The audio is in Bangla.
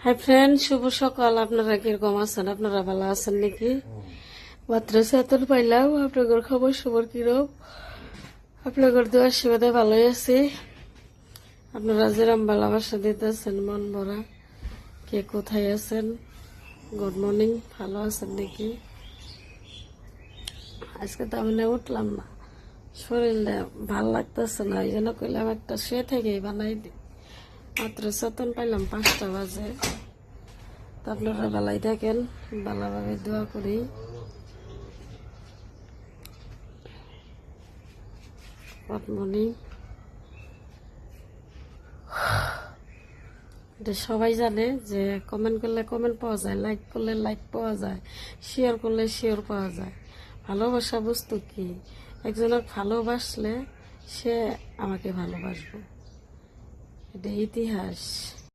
হাই ফ্রেন্ড, শুভ সকাল। আপনারা কিরকম আছেন? আপনারা ভালো আছেন নাকি? মাত্র চেতন পাইলাম। আপনাদের খবর সবর কিরকম? আপনাদের দোয়ার আশীর্বাদে ভালোই আছি। আপনারা যেরকম ভালোবাসা দিতেছেন মন ভরা। কে কোথায় আছেন? Good morning. ভালো আছেন নাকি? আজকে তো আমি উঠলাম না, শরীরটা ভাল লাগতেছে না, এই জন্য কইলাম একটা শুয়ে থেকেই বানাই দিই। মাত্র চেতন পাইলাম 5টা বাজে। তো আপনারা ভালাই থাকেন, ভালোভাবে দোয়া করি। Good morning. এটা সবাই জানে যে কমেন্ট করলে কমেন্ট পাওয়া যায়, লাইক করলে লাইক পাওয়া যায়, শেয়ার করলে শেয়ার পাওয়া যায়। ভালোবাসা বস্তু কি? একজনের ভালোবাসলে সে আমাকে ভালোবাসবে, এটা ইতিহাস।